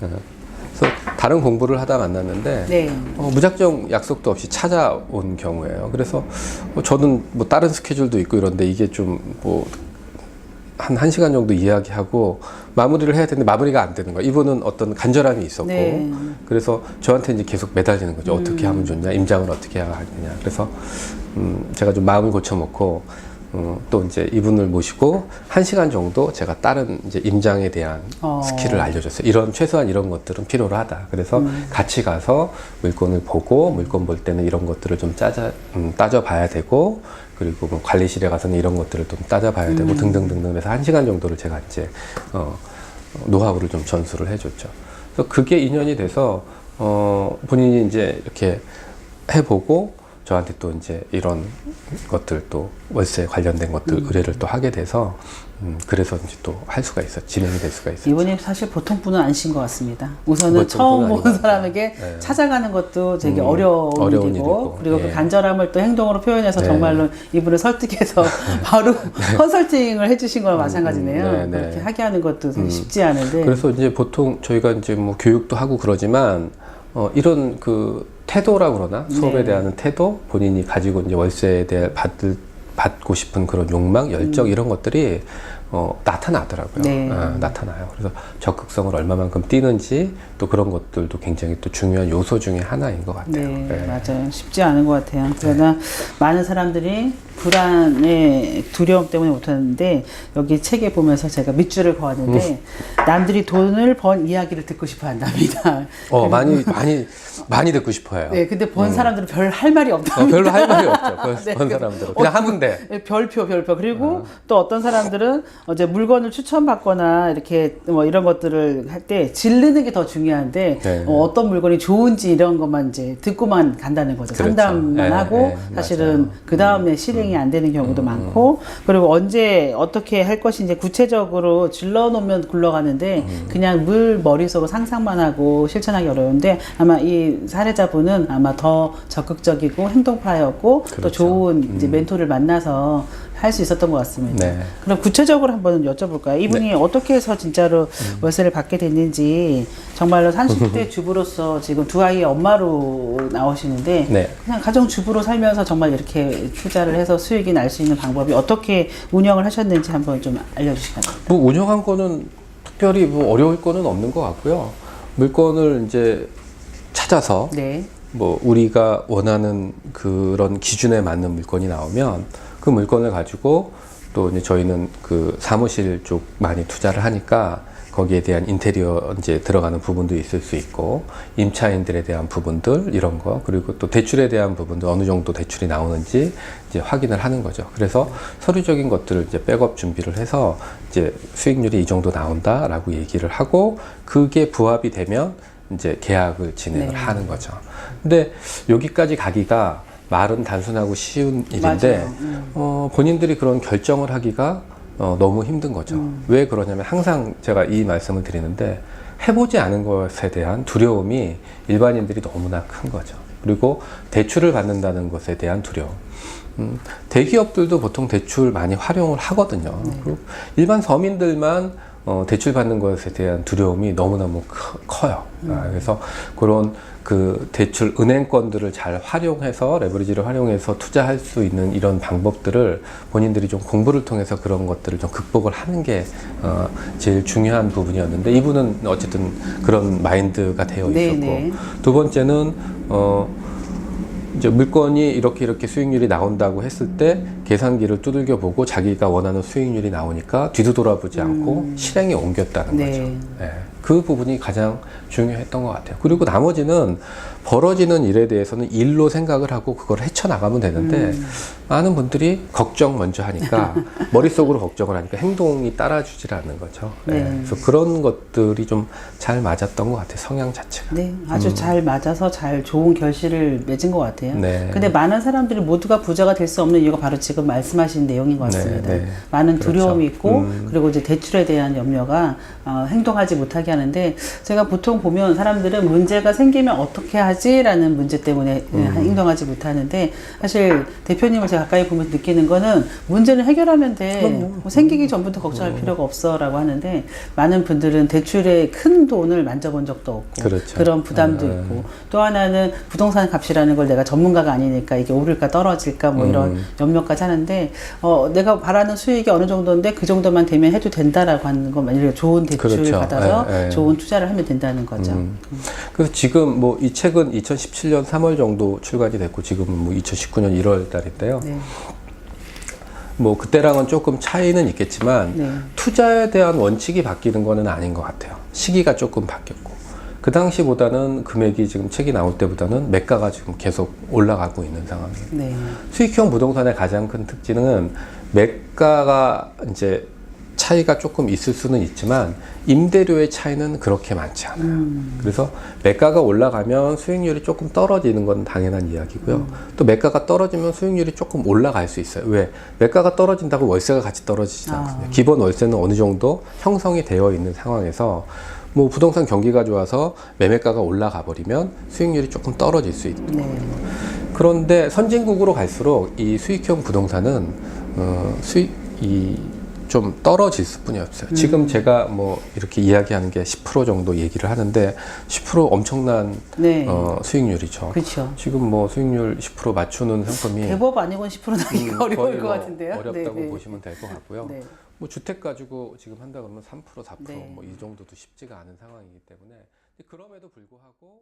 그래서 다른 공부를 하다 만났는데 네. 무작정 약속도 없이 찾아온 경우예요. 그래서 저는 뭐 다른 스케줄도 있고 이런데 이게 좀 뭐 한 1시간 정도 이야기하고 마무리를 해야 되는데 마무리가 안 되는 거예요. 이분은 어떤 간절함이 있었고 네. 그래서 저한테 이제 계속 매달리는 거죠. 어떻게 하면 좋냐, 임장을 어떻게 해야 하느냐. 그래서 제가 좀 마음을 고쳐먹고 또 이제 이분을 모시고 1시간 정도 제가 다른 이제 임장에 대한 스킬을 알려줬어요. 최소한 이런 것들은 필요로 하다. 그래서 같이 가서 물건을 보고 물건 볼 때는 이런 것들을 좀 따져봐야 되고 그리고 뭐 관리실에 가서는 이런 것들을 좀 따져봐야 되고 등등등등 해서 1시간 정도를 제가 이제 노하우를 좀 전수를 해줬죠. 그래서 그게 인연이 돼서 본인이 이제 이렇게 해보고 저한테 또 이제 이런 것들 또 월세 관련된 것들 의뢰를 또 하게 돼서 그래서 이제 또 할 수가 있어 진행이 될 수가 있어요. 이분이 사실 보통 분은 아니신 것 같습니다. 우선은 처음 보는 사람에게 네. 찾아가는 것도 되게 어려운 일이고 그리고 예. 그 간절함을 또 행동으로 표현해서 네. 정말로 이분을 설득해서 바로 컨설팅을 해주신 거와 마찬가지네요. 네. 그렇게 하게 하는 것도 되게 쉽지 않은데. 그래서 이제 보통 저희가 이제 뭐 교육도 하고 그러지만 이런 그 태도라 그러나 수업에 네. 대한 태도, 본인이 가지고 이제 월세에 대해 받고 싶은 그런 욕망, 열정 이런 것들이 나타나더라고요. 네. 나타나요. 그래서 적극성을 얼마만큼 띄는지 또 그런 것들도 굉장히 또 중요한 요소 중에 하나인 것 같아요. 네, 네. 맞아요. 쉽지 않은 것 같아요. 그러나 많은 사람들이 불안의 두려움 때문에 못하는데 여기 책에 보면서 제가 밑줄을 그었는데 남들이 돈을 번 이야기를 듣고 싶어 한답니다. 많이 듣고 싶어요. 네, 근데 번 사람들은 별 할 말이 없답니다. 별로 할 말이 없죠. 네, 번 사람들은 그냥 하면 돼. 네, 별표. 그리고 또 어떤 사람들은 이제 물건을 추천받거나 이렇게 뭐 이런 것들을 할 때 지르는 게 더 중요한데 네. 어떤 물건이 좋은지 이런 것만 이제 듣고만 간다는 거죠. 그렇죠. 상담만 네, 하고 네, 사실은 맞아요. 그 다음에 실행이 안 되는 경우도 많고 그리고 언제 어떻게 할 것인지 이제 구체적으로 질러놓으면 굴러가는데 그냥 늘 머릿속으로 상상만 하고 실천하기 어려운데 아마 이 사례자분은 아마 더 적극적이고 행동파였고 또 그렇죠. 좋은 이제 멘토를 만나서 할 수 있었던 것 같습니다. 네. 그럼 구체적으로 한번 여쭤볼까요? 이분이 어떻게 해서 진짜로 월세를 받게 됐는지 정말로 30대 주부로서 지금 두 아이의 엄마로 나오시는데 네. 그냥 가정주부로 살면서 정말 이렇게 투자를 해서 수익이 날 수 있는 방법이 어떻게 운영을 하셨는지 한번 좀 알려주시겠어요? 뭐 운영한 거는 특별히 뭐 어려울 거는 없는 것 같고요. 물건을 이제 찾아서 네. 뭐 우리가 원하는 그런 기준에 맞는 물건이 나오면 그 물건을 가지고 또 이제 저희는 그 사무실 쪽 많이 투자를 하니까 거기에 대한 인테리어 이제 들어가는 부분도 있을 수 있고 임차인들에 대한 부분들 이런 거 그리고 또 대출에 대한 부분도 어느 정도 대출이 나오는지 이제 확인을 하는 거죠. 그래서 서류적인 것들을 이제 백업 준비를 해서 이제 수익률이 이 정도 나온다라고 얘기를 하고 그게 부합이 되면 이제 계약을 진행을 하는 거죠. 근데 여기까지 가기가 말은 단순하고 쉬운 일인데 본인들이 그런 결정을 하기가 너무 힘든 거죠. 왜 그러냐면 항상 제가 이 말씀을 드리는데 해보지 않은 것에 대한 두려움이 일반인들이 너무나 큰 거죠. 그리고 대출을 받는다는 것에 대한 두려움. 대기업들도 보통 대출 많이 활용을 하거든요. 그리고 일반 서민들만 대출 받는 것에 대한 두려움이 너무너무 커요. 그래서 그런 그 대출 은행권들을 잘 활용해서 레버리지를 활용해서 투자할 수 있는 이런 방법들을 본인들이 좀 공부를 통해서 그런 것들을 좀 극복을 하는 게 제일 중요한 부분이었는데 이분은 어쨌든 그런 마인드가 되어 있었고 두 번째는 이제 물건이 이렇게 수익률이 나온다고 했을 때 계산기를 두들겨 보고 자기가 원하는 수익률이 나오니까 뒤도 돌아보지 않고 실행에 옮겼다는 거죠. 네. 그 부분이 가장 중요했던 것 같아요. 그리고 나머지는 벌어지는 일에 대해서는 일로 생각을 하고 그걸 헤쳐나가면 되는데 많은 분들이 걱정 먼저 하니까 머릿속으로 걱정을 하니까 행동이 따라주질 않는 거죠. 네. 그래서 그런 것들이 좀 잘 맞았던 것 같아요. 성향 자체가. 네, 아주 잘 맞아서 잘 좋은 결실을 맺은 것 같아요. 네. 근데 많은 사람들이 모두가 부자가 될 수 없는 이유가 바로 지금 말씀하신 내용인 것 같습니다. 네. 많은 그렇죠. 두려움이 있고 그리고 이제 대출에 대한 염려가 행동하지 못하게 하는데 제가 보통 보면 사람들은 문제가 생기면 어떻게 하지라는 문제 때문에 행동하지 못하는데 사실 대표님을 제가 가까이 보면서 느끼는 거는 문제는 해결하면 돼. 뭐 생기기 전부터 걱정할 필요가 없어라고 하는데 많은 분들은 대출에 큰 돈을 만져본 적도 없고 그렇죠. 그런 부담도 있고 또 하나는 부동산 값이라는 걸 내가 전문가가 아니니까 이게 오를까 떨어질까 뭐 이런 염려까지 하는데 내가 바라는 수익이 어느 정도인데 그 정도만 되면 해도 된다라고 하는 건 만약에 좋은 대출을 그렇죠. 받아서 예, 예. 좋은 투자를 하면 된다는 거죠. 그래서 지금 뭐 이 책은 2017년 3월 정도 출간이 됐고 지금은 뭐 2019년 1월 달인데요. 네. 뭐 그때랑은 조금 차이는 있겠지만 네. 투자에 대한 원칙이 바뀌는 거는 아닌 것 같아요. 시기가 조금 바뀌었고 그 당시보다는 금액이 지금 책이 나올 때보다는 매가가 지금 계속 올라가고 있는 상황이에요. 네. 수익형 부동산의 가장 큰 특징은 매가가 이제 차이가 조금 있을 수는 있지만 임대료의 차이는 그렇게 많지 않아요. 그래서 매가가 올라가면 수익률이 조금 떨어지는 건 당연한 이야기고요. 또 매가가 떨어지면 수익률이 조금 올라갈 수 있어요. 왜? 매가가 떨어진다고 월세가 같이 떨어지지 않거든요. 기본 월세는 어느 정도 형성이 되어 있는 상황에서 뭐 부동산 경기가 좋아서 매매가가 올라가 버리면 수익률이 조금 떨어질 수 있고 네. 그런데 선진국으로 갈수록 이 수익형 부동산은 수익이 좀 떨어질 수뿐이 없어요. 지금 제가 뭐 이렇게 이야기하는 게 10% 정도 얘기를 하는데 10% 엄청난 네. 수익률이죠. 그렇죠. 지금 뭐 수익률 10% 맞추는 상품이 대법 아니고는 10% 나기가 거의 어려울 것 뭐 같은데요. 어렵다고 네, 네. 보시면 될 것 같고요. 네. 뭐 주택 가지고 지금 한다 그러면 3% 4% 네. 뭐 이 정도도 쉽지가 않은 상황이기 때문에 그럼에도 불구하고